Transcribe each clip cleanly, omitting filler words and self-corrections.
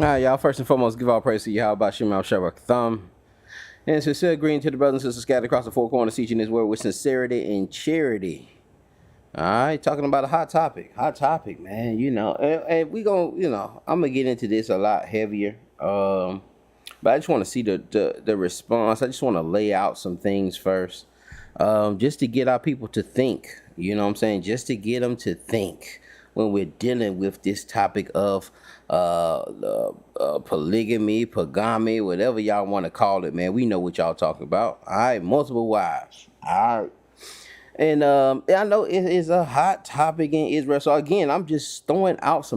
All right, y'all. First and foremost, give all praise to Yahweh Shem Al Shabbat Thumb. And sincere greeting to the brothers and sisters scattered across the four corners, teaching this word with sincerity and charity. All right, talking about a hot topic. Hot topic, man. And we going I'm going to get into this a lot heavier. But I just want to see the response. I just want to lay out some things first. Just to get our people to think. You know what I'm saying? Just to get them to think when we're dealing with this topic of polygamy, polygamy, whatever y'all want to call it, man. We know what y'all talking about. All right, multiple wives. All right. And I know it is a hot topic in Israel. So again, I'm just throwing out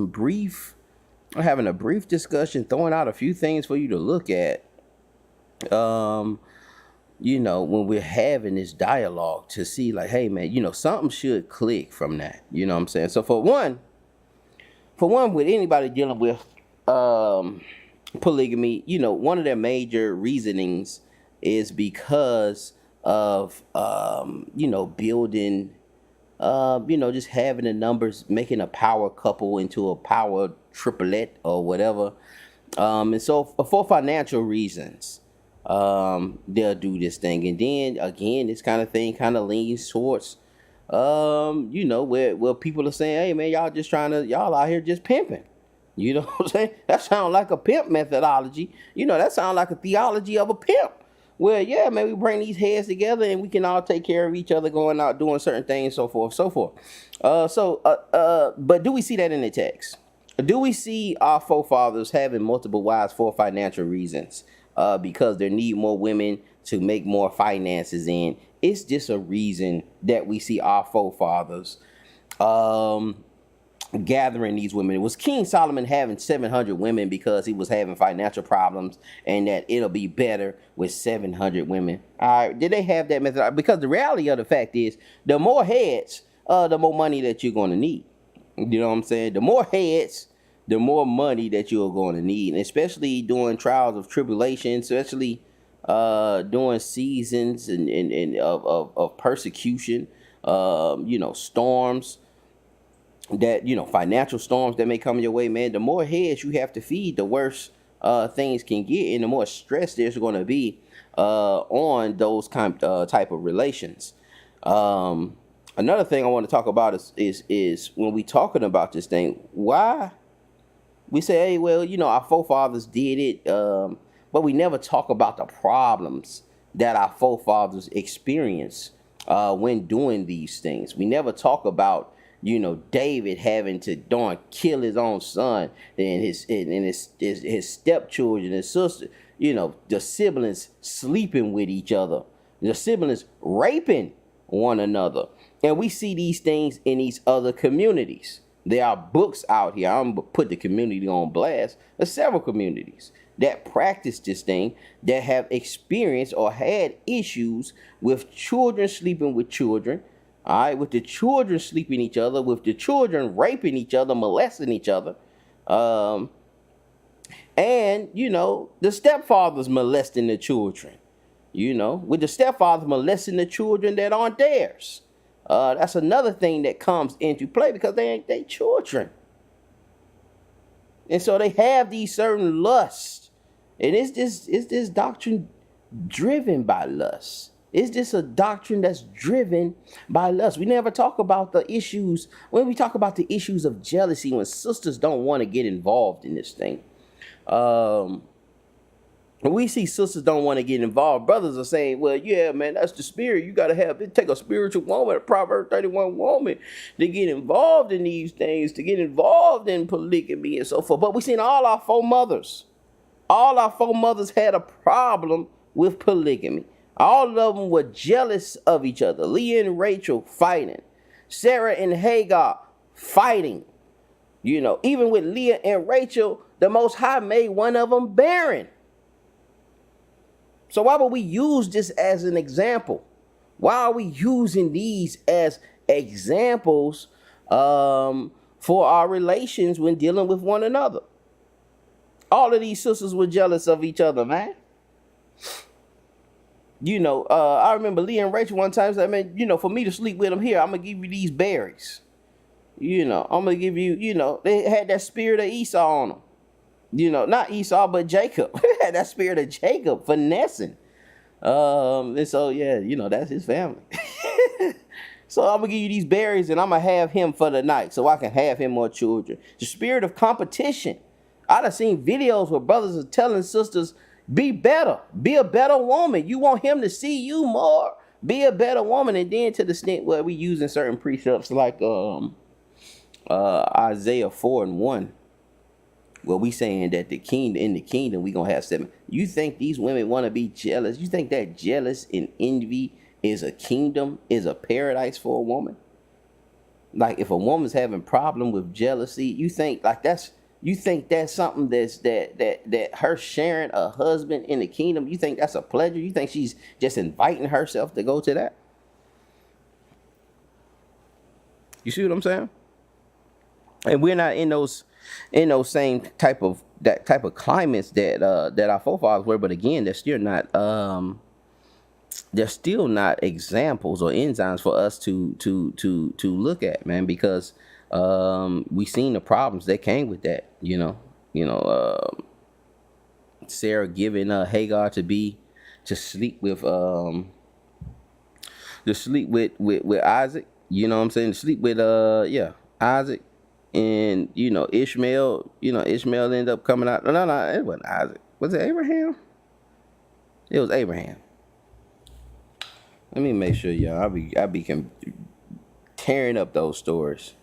having a brief discussion, throwing out a few things for you to look at. When we're having this dialogue to see like, hey man, something should click from that. You know what I'm saying? So for one, with anybody dealing with polygamy, one of their major reasonings is because of building just having the numbers, making a power couple into a power triplet or whatever. And so for financial reasons, they'll do this thing. And then again, this kind of thing kind of leans towards where people are saying, hey man, y'all out here just pimping. You know what I'm saying? That sounds like a pimp methodology. That sounds like a theology of a pimp. Well, yeah, man, we bring these heads together and we can all take care of each other, going out doing certain things, so forth, so forth. But do we see that in the text? Do we see our forefathers having multiple wives for financial reasons? Because they need more women to make more finances in. It's just a reason that we see our forefathers gathering these women. It was King Solomon having 700 women because he was having financial problems, and that it'll be better with 700 women. All right, did they have that method? Because the reality of the fact is, the more heads, the more money that you're going to need. You know what I'm saying? The more heads, the more money that you're going to need, and especially during trials of tribulation, especially during seasons of persecution, storms, that financial storms that may come your way, man. The more heads you have to feed, the worse things can get, and the more stress there's going to be on those type of relations. Another thing I want to talk about is when we talking about this thing, why we say, hey, well, our forefathers did it, but we never talk about the problems that our forefathers experienced when doing these things. We never talk about David having to kill his own son and his stepchildren, his sister, the siblings sleeping with each other, the siblings raping one another. And we see these things in these other communities. There are books out here. I'm going to put the community on blast. There's several communities that practice this thing, that have experienced or had issues with children sleeping with children. All right, with the children sleeping each other, with the children raping each other, molesting each other. And, the stepfathers molesting the children, with the stepfathers molesting the children that aren't theirs. That's another thing that comes into play because they ain't their children. And so they have these certain lusts. And it's this doctrine driven by lust. It's just a doctrine that's driven by lust. We never talk about the issues. When we talk about the issues of jealousy, when sisters don't want to get involved in this thing. When we see sisters don't want to get involved, brothers are saying, well, yeah, man, that's the spirit. You got to take a spiritual woman, a Proverbs 31 woman, to get involved in these things, to get involved in polygamy and so forth. But we've seen all our foremothers had a problem with polygamy. All of them were jealous of each other. Leah and Rachel fighting. Sarah and Hagar fighting. Even with Leah and Rachel, the Most High made one of them barren. So why would we use this as an example? Why are we using these as examples for our relations when dealing with one another? All of these sisters were jealous of each other, man. I remember Leah and Rachel one time said, man, for me to sleep with them here, I'm going to give you these berries. I'm going to give you, they had that spirit of Esau on them. Not Esau, but Jacob. That spirit of Jacob finessing. And so yeah, that's his family. So I'm gonna give you these berries, and I'm gonna have him for the night, so I can have him more children. The spirit of competition. I done seen videos where brothers are telling sisters, be better, be a better woman. You want him to see you more, be a better woman. And then to the extent where we using certain precepts like Isaiah 4:1, where we saying that in the kingdom we gonna have 7. You think these women want to be jealous? You think that jealous and envy is a kingdom, is a paradise for a woman? Like if a woman's having problem with jealousy, you think that's something that her sharing a husband in the kingdom, you think that's a pleasure? You think she's just inviting herself to go to that? You see what I'm saying? And we're not in those same type of climates that our forefathers were, but again, they're still not examples or enzymes for us to look at, man, because we seen the problems that came with that. Sarah giving Hagar to sleep with Isaac. You know what I'm saying? To sleep with Isaac. And Ishmael ended up coming out. No, it wasn't Isaac. Was it Abraham? It was Abraham. Let me make sure, y'all. I be tearing up those stories.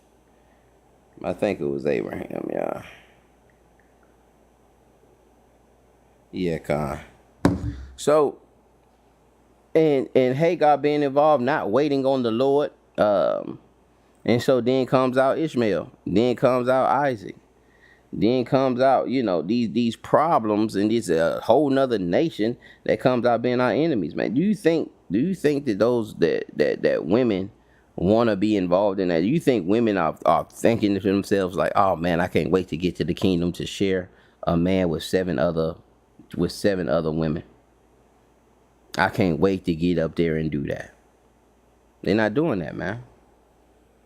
I think it was Abraham, y'all. Yeah, Con. So, and Hagar being involved, not waiting on the Lord. And so then comes out Ishmael. Then comes out Isaac. Then comes out, these problems, and this a whole nother nation that comes out being our enemies, man. Do you think that those that women want to be involved in that? Do you think women are thinking to themselves like, oh man, I can't wait to get to the kingdom to share a man with 7 other women? I can't wait to get up there and do that. They're not doing that, man.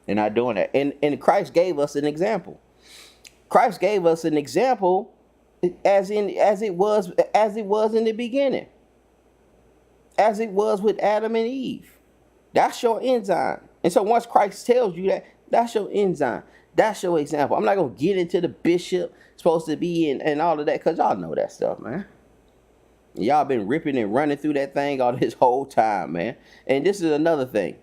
They're not doing that. And Christ gave us an example. Christ gave us an example as it was in the beginning. As it was with Adam and Eve. That's your enzyme. And so once Christ tells you that, that's your enzyme. That's your example. I'm not going to get into the bishop supposed to be and all of that, because y'all know that stuff, man. Y'all been ripping and running through that thing all this whole time, man. And this is another thing.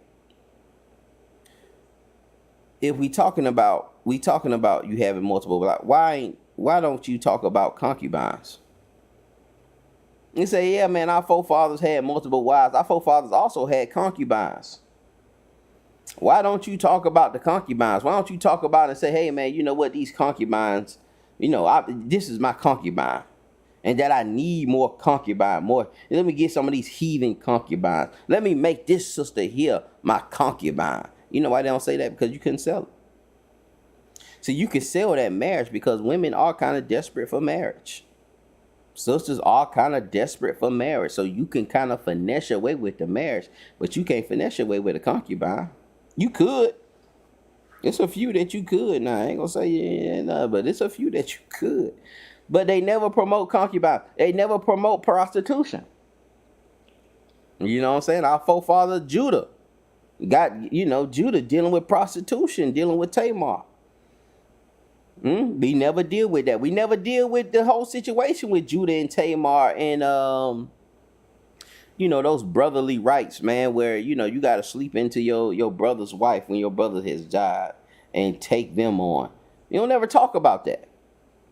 If we talking about you having multiple, like why don't you talk about concubines? You say, yeah, man, our forefathers had multiple wives. Our forefathers also had concubines. Why don't you talk about the concubines? Why don't you talk about it and say, hey, man, you know what, these concubines, this is my concubine, and that I need more concubine, more. Let me get some of these heathen concubines. Let me make this sister here my concubine. You know why they don't say that? Because you couldn't sell it. So you can sell that marriage because women are kind of desperate for marriage. Sisters are kind of desperate for marriage. So you can kind of finesse your way with the marriage, but you can't finesse your way with a concubine. You could. It's a few that you could. Now, I ain't going to say yeah, no, but it's a few that you could. But they never promote concubine. They never promote prostitution. You know what I'm saying? Our forefather Judah got, Judah dealing with prostitution, dealing with Tamar. We never deal with that. We never deal with the whole situation with Judah and Tamar and, those brotherly rights, man, where, you got to sleep into your brother's wife when your brother has died and take them on. You don't never talk about that.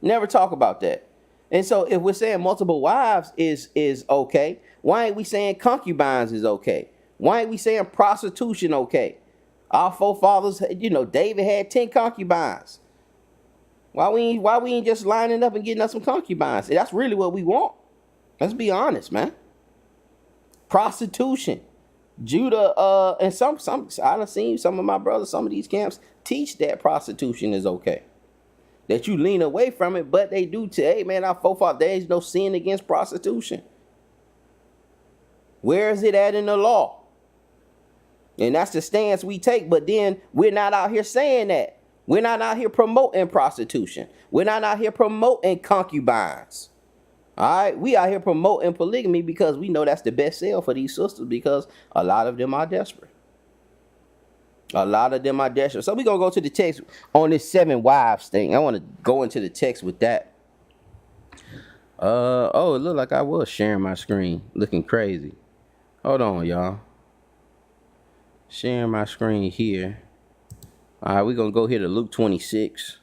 Never talk about that. And so if we're saying multiple wives is okay, why ain't we saying concubines is okay? Why ain't we saying prostitution okay? Our forefathers, David had 10 concubines. Why we ain't just lining up and getting us some concubines? That's really what we want. Let's be honest, man. Prostitution. Judah, and some I've seen some of my brothers, some of these camps teach that prostitution is okay. That you lean away from it, but they do say, hey man, our forefathers, there is no sin against prostitution. Where is it at in the law? And that's the stance we take, but then we're not out here saying that. We're not out here promoting prostitution. We're not out here promoting concubines. All right, we out here promoting polygamy because we know that's the best sale for these sisters because a lot of them are desperate. A lot of them are desperate. So we're going to go to the text on this 7 wives thing. I want to go into the text with that. Oh, it looked like I was sharing my screen. Looking crazy. Hold on, y'all. Sharing my screen here. All right, we're going to go here to Luke 26.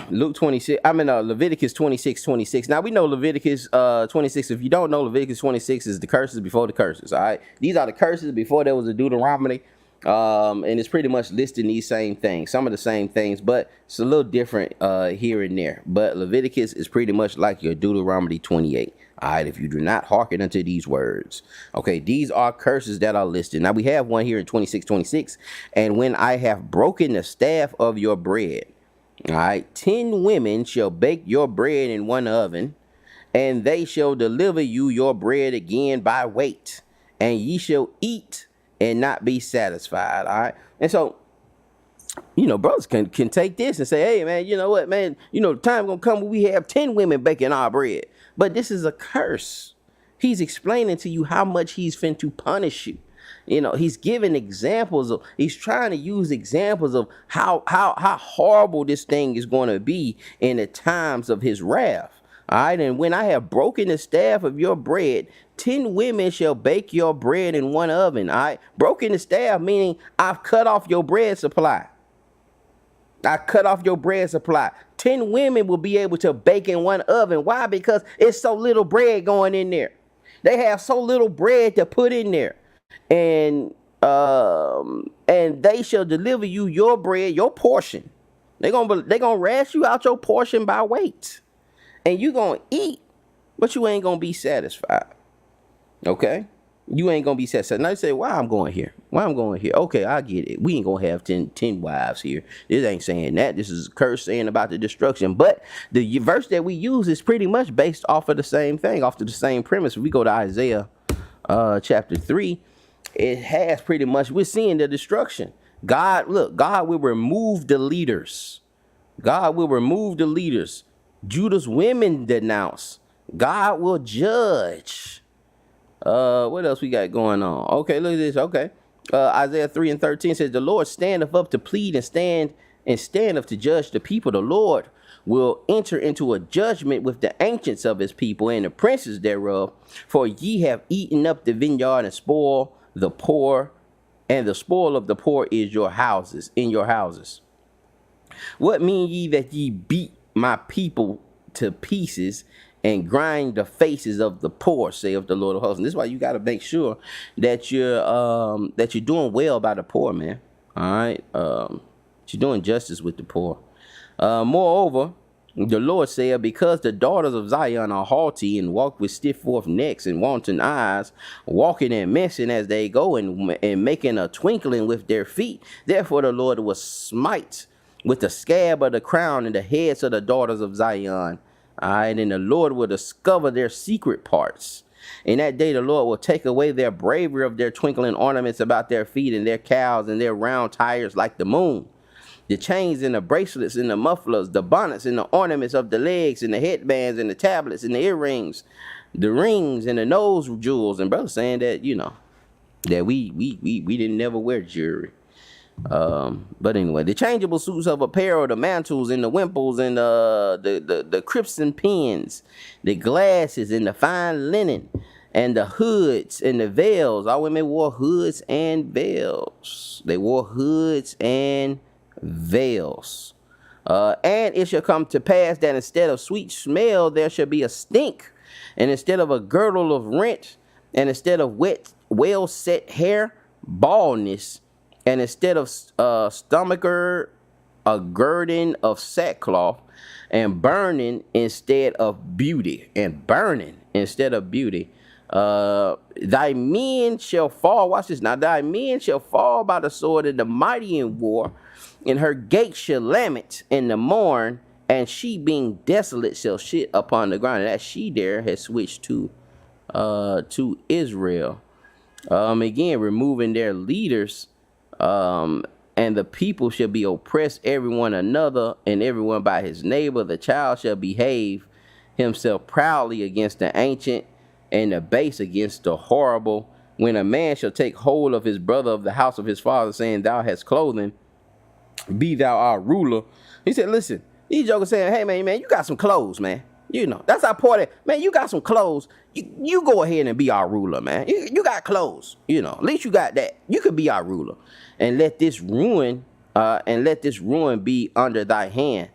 Luke 26, Leviticus 26:26. Now we know Leviticus 26. If you don't know, Leviticus 26 is the curses before the curses. All right, these are the curses before there was a Deuteronomy, and it's pretty much listing these same things, some of the same things, but it's a little different here and there. But Leviticus is pretty much like your Deuteronomy 28. All right, if you do not hearken unto these words. Okay, these are curses that are listed. Now we have one here in 26:26. And when I have broken the staff of your bread, all right, 10 women shall bake your bread in one oven, and they shall deliver you your bread again by weight, and ye shall eat and not be satisfied. All right, and so, brothers can take this and say, hey, man, you know what, man, the time gonna come when we have 10 women baking our bread. But this is a curse. He's explaining to you how much he's fin to punish you. He's giving examples of, he's trying to use examples of how horrible this thing is going to be in the times of his wrath. All right, and when I have broken the staff of your bread, 10 women shall bake your bread in one oven. All right, broken the staff meaning I've cut off your bread supply. I cut off your bread supply. 10 women will be able to bake in one oven. Why? Because it's so little bread going in there. They have so little bread to put in there. And they shall deliver you your bread, your portion. They're gonna ration you out your portion by weight. And you're gonna eat, but you ain't gonna be satisfied. Okay? You ain't gonna be satisfied. Now you say, why I'm going here? Why I'm going here? Okay, I get it. We ain't gonna have 10 wives here. This ain't saying that. This is a curse saying about the destruction. But the verse that we use is pretty much based off of the same thing, off of the same premise. If we go to Isaiah chapter 3, it has pretty much, we're seeing the destruction. God will remove the leaders. God will remove the leaders. Judah's women denounce. God will judge. What else we got going on? Okay, look at this. Okay. Isaiah 3:13 says, the Lord standeth up to plead and standeth to judge the people. The Lord will enter into a judgment with the ancients of his people and the princes thereof. For ye have eaten up the vineyard and spoil the poor, and the spoil of the poor is your houses, in your houses. What mean ye that ye beat my people to pieces and grind the faces of the poor, saith the Lord of hosts? And this is why you got to make sure that you're doing well by the poor, man. All right, you're doing justice with the poor. Moreover, the Lord said, because the daughters of Zion are haughty and walk with stiff forth necks and wanton eyes, walking and messing as they go and making a twinkling with their feet, therefore the Lord will smite with the scab of the crown and the heads of the daughters of Zion. All right, and the Lord will discover their secret parts. In that day, the Lord will take away their bravery of their twinkling ornaments about their feet and their cows and their round tires like the moon. The chains and the bracelets and the mufflers, the bonnets and the ornaments of the legs and the headbands and the tablets and the earrings, the rings and the nose jewels. And brother saying that, that we didn't never wear jewelry. But anyway, the changeable suits of apparel, the mantles and the wimples and the crimson pins, the glasses and the fine linen and the hoods and the veils. All women wore hoods and veils. They wore hoods and veils. And it shall come to pass that instead of sweet smell, there shall be a stink, and instead of a girdle of rent, and instead of wet, well set hair, baldness, and instead of stomacher, a girding of sackcloth, and burning instead of beauty, thy men shall fall. Watch this now. Thy men shall fall by the sword, and the mighty in war, and her gates shall lament in the morn, and she being desolate shall sit upon the ground. And that she there has switched to Israel. Again, removing their leaders, and and the people shall be oppressed everyone another, and everyone by his neighbor. The child shall behave himself proudly against the ancient, and the base against the horrible. When a man shall take hold of his brother of the house of his father, saying, Thou hast clothing, be thou our ruler. He said, listen, these jokers saying, hey, man, you got some clothes, man. That's our part. Man, you got some clothes. You go ahead and be our ruler, man. You got clothes. At least you got that. You could be our ruler. And let this ruin be under thy hand.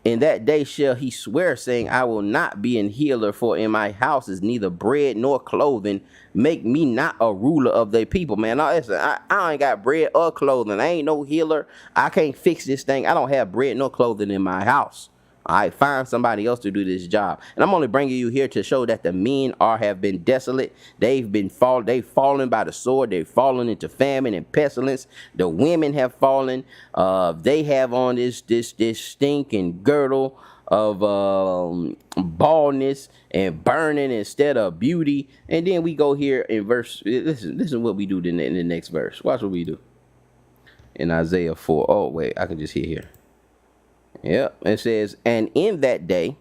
In that day shall he swear, saying, I will not be an healer, for in my house is neither bread nor clothing. Make me not a ruler of their people. Man, I ain't got bread or clothing. I ain't no healer. I can't fix this thing. I don't have bread nor clothing in my house. All right, find somebody else to do this job. And I'm only bringing you here to show that the men have been desolate. They've fallen by the sword. They've fallen into famine and pestilence. The women have fallen. They have on this stink and girdle of baldness and burning instead of beauty. And then we go here in verse. Listen what we do in the next verse. Watch what we do in Isaiah 4. Oh, wait, I can just hear here. Yep, it says, and in that day,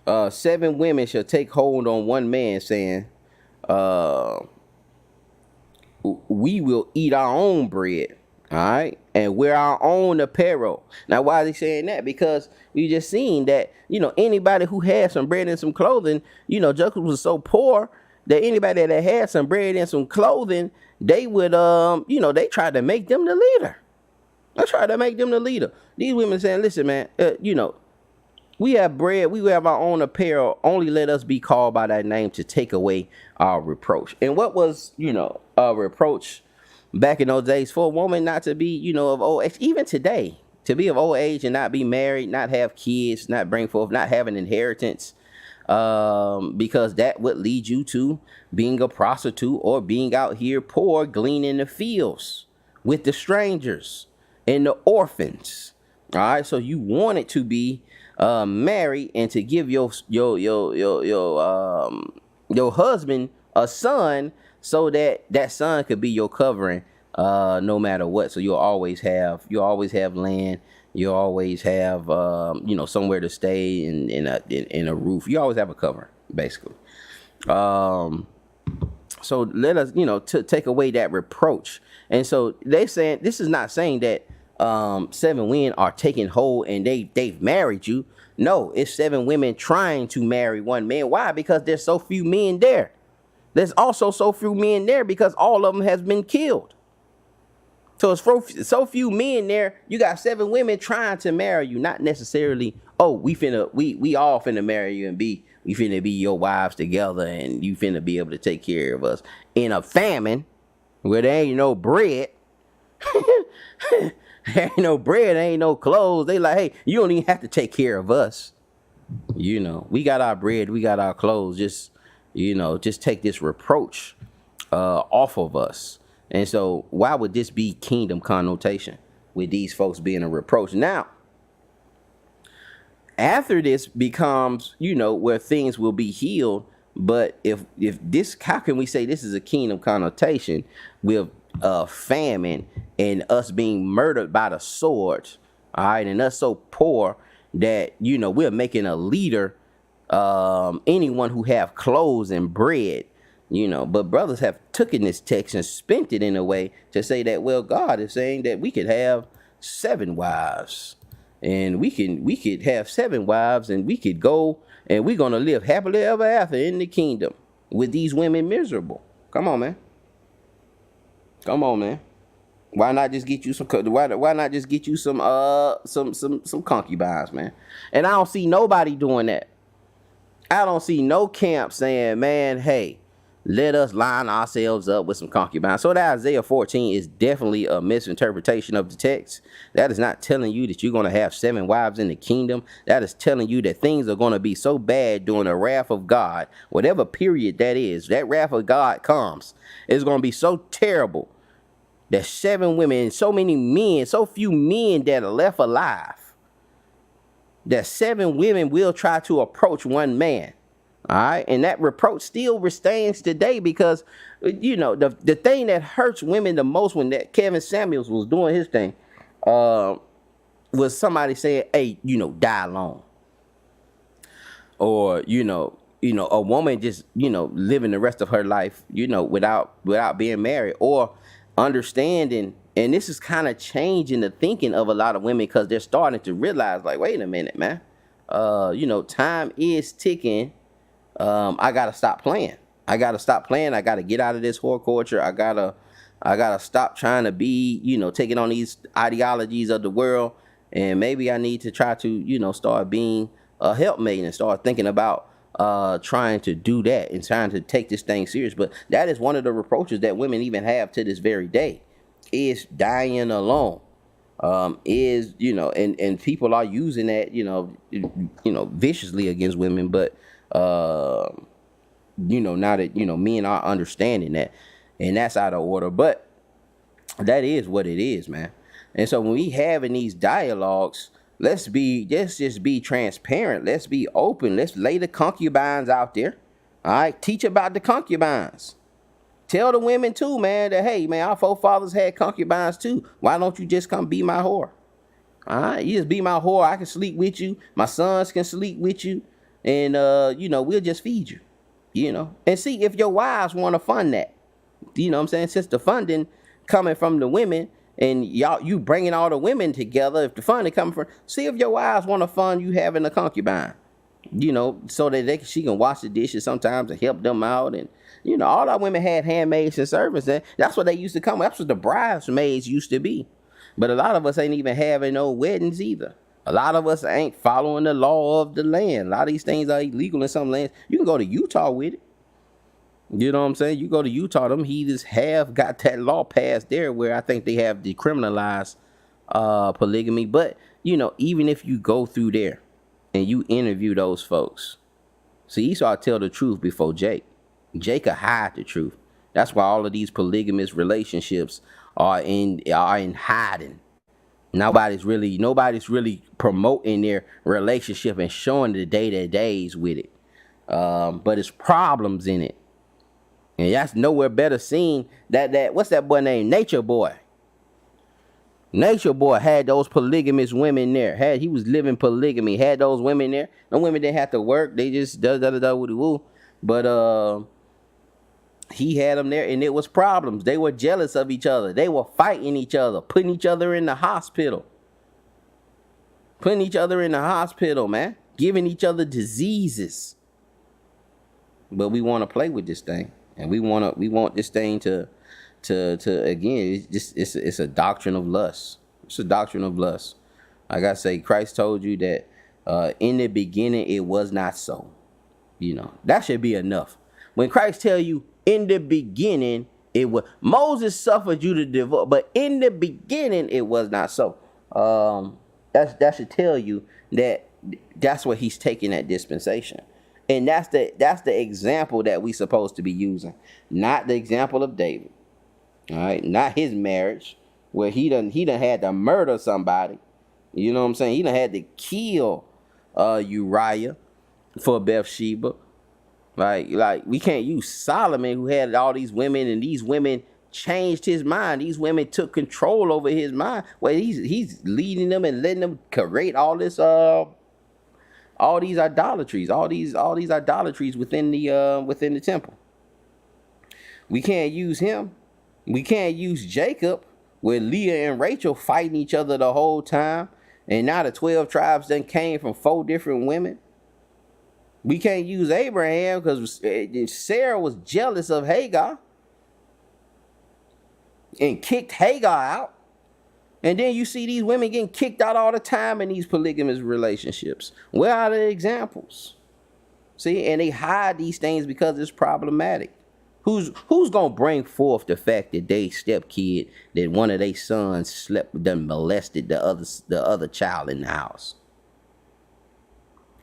7 women shall take hold on one man, saying, we will eat our own bread, all right, and wear our own apparel. Now, why is he saying that? Because we just seen that, anybody who had some bread and some clothing, Joseph was so poor that anybody that had some bread and some clothing, they would, they tried to make them the leader. I try to make them the leader. These women saying, listen, man, we have bread. We have our own apparel. Only let us be called by that name to take away our reproach. And what was, a reproach back in those days for a woman not to be, of old age, even today, to be of old age and not be married, not have kids, not bring forth, not have an inheritance, because that would lead you to being a prostitute or being out here poor, gleaning the fields with the strangers and the orphans. All right, so you wanted to be married and to give your husband a son, so that son could be your covering no matter what. So you'll always have land. You always have somewhere to stay in a roof. You always have a cover, basically. So let us to take away that reproach. And so they saying, this is not saying that 7 women are taking hold and they've married you. No, it's 7 women trying to marry one man. Why? Because there's so few men there. There's also so few men there because all of them has been killed. So it's so few men there. You got 7 women trying to marry you, not necessarily, oh, we all finna marry you and we finna be your wives together and you finna be able to take care of us in a famine where there ain't no bread. There ain't no bread, there ain't no clothes. They like, hey, you don't even have to take care of us. We got our bread, we got our clothes. Just take this reproach off of us. And so why would this be kingdom connotation with these folks being a reproach? Now, after this becomes, where things will be healed. But if this, how can we say this is a kingdom connotation with famine and us being murdered by the sword, all right, and us so poor that we're making a leader anyone who have clothes and bread, but brothers have taken this text and spent it in a way to say that, well, God is saying that we could have 7 wives, and we could have 7 wives, and we could go and we're gonna live happily ever after in the kingdom with these women miserable. Come on, man. Why not just get you some? Why not just get you some concubines, man? And I don't see nobody doing that. I don't see no camp saying, man, hey, let us line ourselves up with some concubines. So that Isaiah 14 is definitely a misinterpretation of the text. That is not telling you that you're going to have 7 wives in the kingdom. That is telling you that things are going to be so bad during the wrath of God, whatever period that is, that wrath of God comes, it's going to be so terrible that 7 women, so many men, so few men that are left alive, that 7 women will try to approach one man. All right. And that reproach still stands today because the thing that hurts women the most when that Kevin Samuels was doing his thing, uh, was somebody saying, "Hey, die alone," or a woman just living the rest of her life without being married, or understanding. And this is kind of changing the thinking of a lot of women, because they're starting to realize, like, wait a minute, man, time is ticking. I gotta stop playing. I gotta stop playing. I gotta get out of this whore culture. I gotta stop trying to be, taking on these ideologies of the world. And maybe I need to try to, start being a helpmate and start thinking about trying to do that and trying to take this thing serious. But that is one of the reproaches that women even have to this very day, is dying alone. And people are using that, viciously against women. But now that men are understanding that, and that's out of order. But that is what it is, man. And so when we having these dialogues, let's just be transparent. Let's be open. Let's lay the concubines out there. All right, teach about the concubines. Tell the women too, man, that, hey, man, our forefathers had concubines too. Why don't you just come be my whore? All right, you just be my whore. I can sleep with you. My sons can sleep with you, and we'll just feed you. And see if your wives want to fund that. What I'm saying? Since the funding coming from the women, and you bringing all the women together, if the funding coming from, see if your wives want to fund you having a concubine. So that she can wash the dishes sometimes and help them out. And all our women had handmaids and servants, and that's what they used to come. That's what the bridesmaids used to be. But a lot of us ain't even having no weddings either. A lot of us ain't following the law of the land. A lot of these things are illegal in some lands. You can go to Utah with it. You know what I'm saying? You go to Utah, them heathens have got that law passed there, where I think they have decriminalized polygamy. But, even if you go through there and you interview those folks, see, Esau tell the truth before Jake. Jake could hide the truth. That's why all of these polygamous relationships are in hiding. Nobody's really promoting their relationship and showing the day-to-days with it. But it's problems in it. And that's nowhere better seen. That what's that boy named? Nature Boy. Nature Boy had those polygamous women there. He was living polygamy. Had those women there. No women didn't have to work. They just woo. But he had them there, and it was problems. They were jealous of each other. They were fighting each other, putting each other in the hospital. Man. Giving each other diseases. But we want to play with this thing. And we want this thing to again, it's a doctrine of lust. It's a doctrine of lust. Like I say, Christ told you that in the beginning it was not so. That should be enough. When Christ tell you in the beginning it was, Moses suffered you to divorce, but in the beginning it was not so. That should tell you that that's what he's taking that dispensation. And that's the example that we supposed to be using, not the example of David. All right, not his marriage, where he done had to murder somebody. You know what I'm saying? He done had to kill Uriah for Bathsheba. Like we can't use Solomon, who had all these women, and these women changed his mind. These women took control over his mind. Well, he's leading them and letting them create all these idolatries within the temple. We can't use him. We can't use Jacob, where Leah and Rachel fighting each other the whole time, and now the 12 tribes then came from 4 different women. We can't use Abraham because Sarah was jealous of Hagar and kicked Hagar out. And then you see these women getting kicked out all the time in these polygamous relationships. Where are the examples? See, and they hide these things because it's problematic. Who's gonna bring forth the fact that they stepkid, that one of their sons slept with them, molested the other child in the house?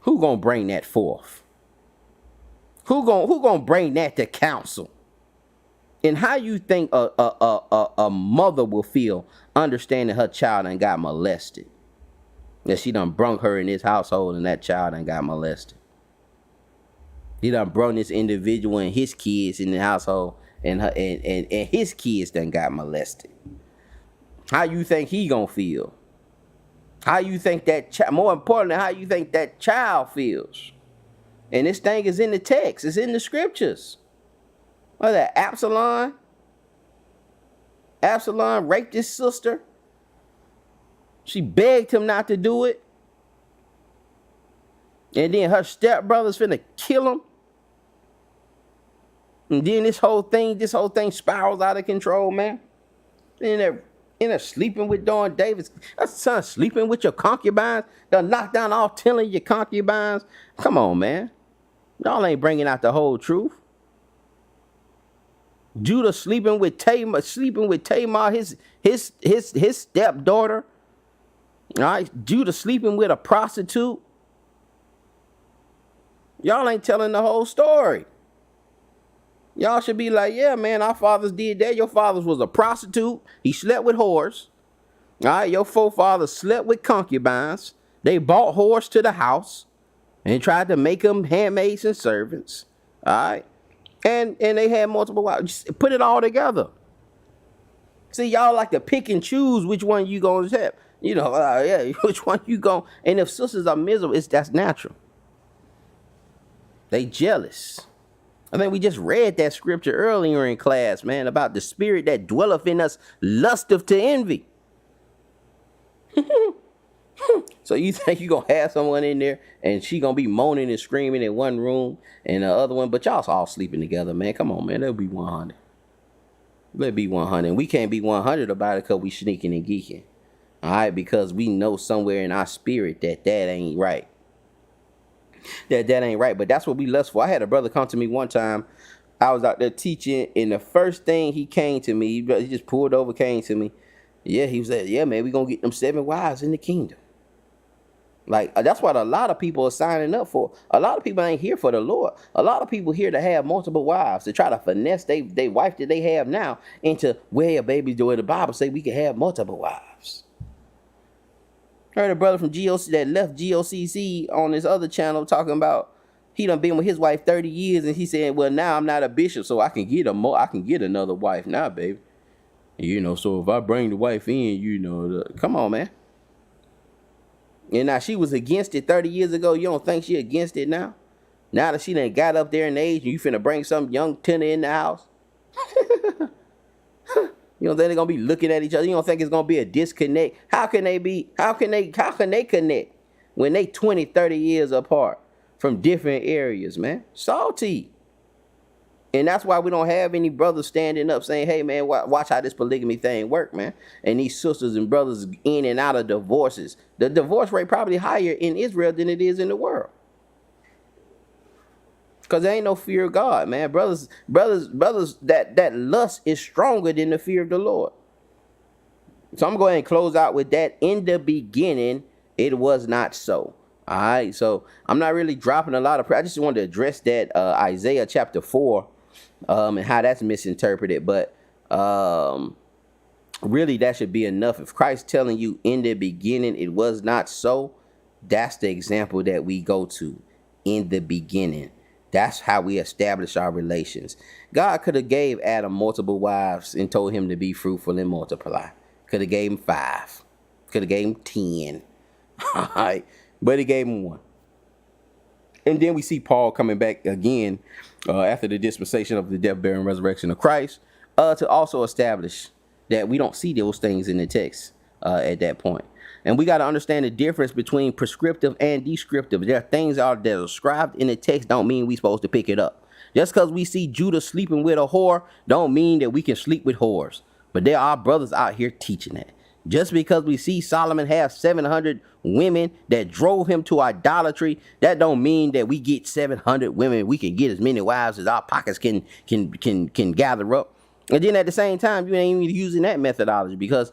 Who gonna bring that forth? Who gonna bring that to council? And how you think a mother will feel understanding her child and got molested? That she done brung her in this household and that child and got molested. He done brung this individual and his kids in the household and and his kids done got molested. How you think he gonna feel? How you think that more importantly, how you think that child feels? And this thing is in the text. It's in the scriptures. What that Absalom raped his sister. She begged him not to do it. And then her stepbrother's finna kill him. And then this whole thing spirals out of control, man. And they're sleeping with Dawn Davis. That's son sleeping with your concubines. They'll knock down all 10 of your concubines. Come on, man. Y'all ain't bringing out the whole truth. Judah sleeping with Tamar, his stepdaughter. All right, Judah sleeping with a prostitute. Y'all ain't telling the whole story. Y'all should be like, yeah, man, our fathers did that. Your fathers was a prostitute. He slept with whores. All right, your forefathers slept with concubines. They brought whores to the house and tried to make them handmaids and servants. All right, and they had multiple wives. Just put it all together. See, y'all like to pick and choose which one you gonna have. You know, yeah, which one you gonna. And if sisters are miserable, that's natural. They jealous. I think we just read that scripture earlier in class, man, about the spirit that dwelleth in us, lusteth to envy. So you think you gonna have someone in there and she gonna be moaning and screaming in one room and the other one, but y'all all sleeping together, man. Come on, man. That'll be 100. Let it be 100. And we can't be 100 about it because we sneaking and geeking. All right, because we know somewhere in our spirit that ain't right. That ain't right, but that's what we lust for. I had a brother come to me one time. I was out there teaching, and the first thing he came to me, he just pulled over, came to me. Yeah, he was like, yeah, man, we gonna get them 7 wives in the kingdom. Like, that's what a lot of people are signing up for. A lot of people ain't here for the Lord. A lot of people here to have multiple wives, to try to finesse they wife that they have now into where babies do it. The Bible say we can have multiple wives. Heard a brother from GOC that left GOCC on his other channel talking about he done been with his wife 30 years and he said, well, now I'm not a bishop, so I can get another wife now, baby. You know, so if I bring the wife in, you know, come on, man. And now she was against it 30 years ago. You don't think she against it now? Now that she done got up there in age and you finna bring some young tenor in the house? You don't think they're gonna be looking at each other? You don't think it's gonna be a disconnect? How can they connect when they 20, 30 years apart from different areas, man? Salty. And that's why we don't have any brothers standing up saying, hey, man, watch how this polygamy thing work, man. And these sisters and brothers in and out of divorces. The divorce rate probably higher in Israel than it is in the world. Because there ain't no fear of God, man. Brothers, that lust is stronger than the fear of the Lord. So I'm going to close out with that. In the beginning, it was not so. All right. So I'm not really dropping a lot of prayer. I just wanted to address that Isaiah chapter 4 and how that's misinterpreted. But really, that should be enough. If Christ telling you in the beginning, it was not so, that's the example that we go to. In the beginning. That's how we establish our relations. God could have gave Adam multiple wives and told him to be fruitful and multiply. Could have gave him 5. Could have gave him 10. All right. But he gave him 1. And then we see Paul coming back again after the dispensation of the death, burial, and resurrection of Christ to also establish that we don't see those things in the text at that point. And we got to understand the difference between prescriptive and descriptive. There are things that are described in the text don't mean we're supposed to pick it up. Just because we see Judah sleeping with a whore don't mean that we can sleep with whores. But there are brothers out here teaching that. Just because we see Solomon have 700 women that drove him to idolatry, that don't mean that we get 700 women. We can get as many wives as our pockets can gather up. And then at the same time, you ain't even using that methodology because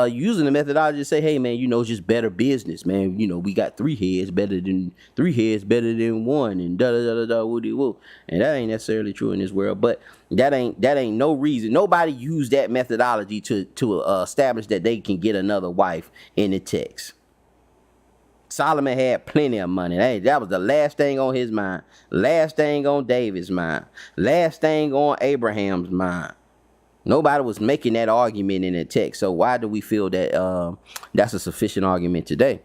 using the methodology to say, hey, man, you know, it's just better business, man. You know, we got 3 heads better than 1 and da-da-da-da-da, woody-woo. And that ain't necessarily true in this world. But that ain't no reason. Nobody used that methodology to establish that they can get another wife in the text. Solomon had plenty of money. Hey, that was the last thing on his mind. Last thing on David's mind. Last thing on Abraham's mind. Nobody was making that argument in the text. So why do we feel that that's a sufficient argument today?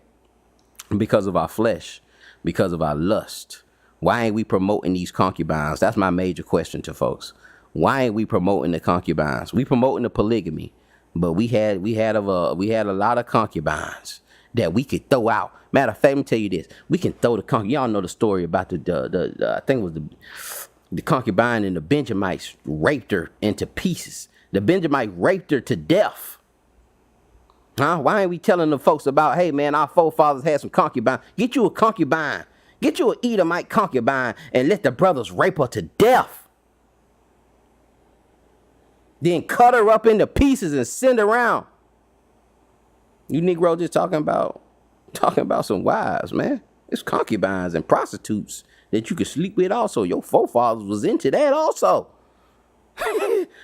Because of our flesh, because of our lust. Why ain't we promoting these concubines? That's my major question to folks. Why ain't we promoting the concubines? We promoting the polygamy, but we had a lot of concubines that we could throw out. Matter of fact, let me tell you this: we can throw the concubine. Y'all know the story about the I think it was the concubine, and the Benjamites raped her into pieces. The Benjamites raped her to death. Huh? Why ain't we telling the folks about, hey man, our forefathers had some concubine. Get you a concubine. Get you an Edomite concubine and let the brothers rape her to death. Then cut her up into pieces and send her around. You Negro just talking about some wives, man. It's concubines and prostitutes that you could sleep with also. Your forefathers was into that also.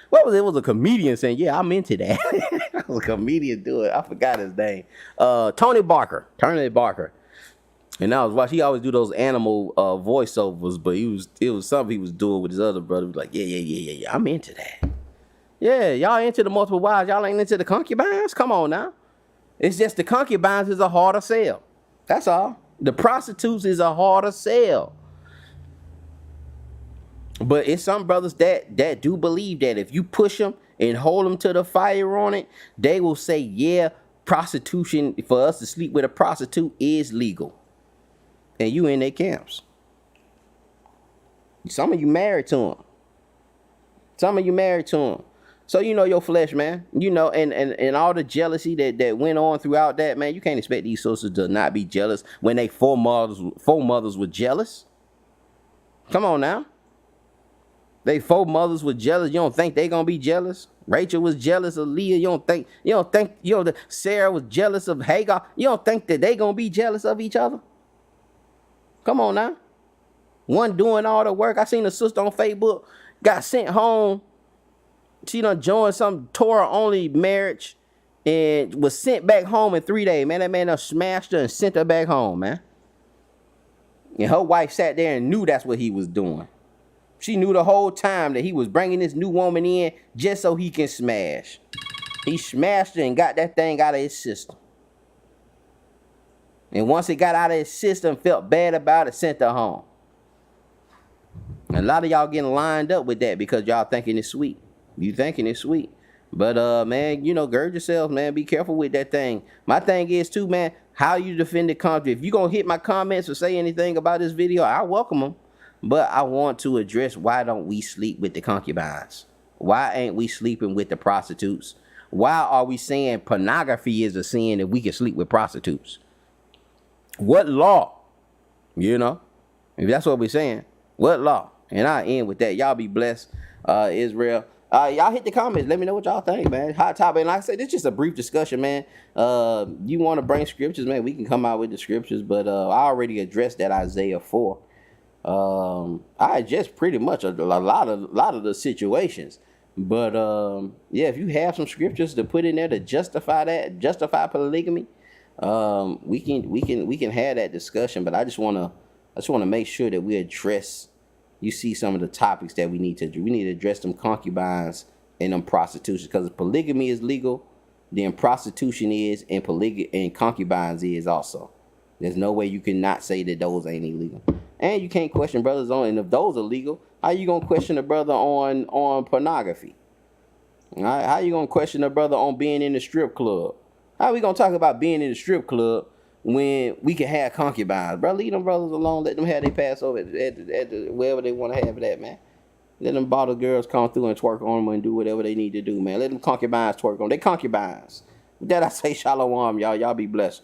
What was it? It was a comedian saying, yeah, I'm into that. It was a comedian doing it. I forgot his name. Tony Barker. And I was watching, he always do those animal voiceovers, but it was something he was doing with his other brother. He was like, yeah, I'm into that. Yeah, y'all into the multiple wives. Y'all ain't into the concubines? Come on now. It's just the concubines is a harder sell. That's all. The prostitutes is a harder sell. But it's some brothers that do believe that if you push them and hold them to the fire on it, they will say, yeah, prostitution, for us to sleep with a prostitute is legal. And you in their camps. Some of you married to them. So you know your flesh, man. You know, and all the jealousy that went on throughout that, man, you can't expect these sisters to not be jealous when they foremothers were jealous. Come on now. They foremothers were jealous. You don't think they gonna be jealous? Rachel was jealous of Leah. You don't think that Sarah was jealous of Hagar? You don't think that they gonna be jealous of each other? Come on now. One doing all the work. I seen a sister on Facebook got sent home. She done joined some Torah only marriage and was sent back home in 3 days. Man, that man done smashed her and sent her back home, man. And her wife sat there and knew that's what he was doing. She knew the whole time that he was bringing this new woman in just so he can smash. He smashed her and got that thing out of his system. And once it got out of his system, felt bad about it, sent her home. And a lot of y'all getting lined up with that because y'all thinking it's sweet. You thinking it's sweet. But, man, you know, gird yourselves, man. Be careful with that thing. My thing is, too, man, how you defend the country. If you going to hit my comments or say anything about this video, I welcome them. But I want to address, why don't we sleep with the concubines? Why ain't we sleeping with the prostitutes? Why are we saying pornography is a sin if we can sleep with prostitutes? What law? You know, if that's what we're saying, what law? And I end with that. Y'all be blessed, Israel. Y'all hit the comments. Let me know what y'all think, man. Hot topic. And like I said, this is just a brief discussion, man. You want to bring scriptures, man, we can come out with the scriptures. But I already addressed that Isaiah 4. I addressed pretty much a lot of the situations. But yeah, if you have some scriptures to put in there to justify polygamy, we can have that discussion. But I just want to make sure that we address, you see, some of the topics that we need to do. We need to address them concubines and them prostitutions, because polygamy is legal, then prostitution is, and concubines is also. There's no way you can not say that those ain't illegal. And you can't question brothers on, and if those are legal, how you gonna question a brother on pornography? All right? How you gonna question a brother on being in the strip club? How we gonna talk about being in the strip club when we can have concubines? Bro, leave them brothers alone. Let them have their Passover at wherever they want to have it at, man. Let them bottle girls come through and twerk on them and do whatever they need to do, man. Let them concubines twerk on them. They concubines. With that, I say shalom, y'all. Y'all be blessed.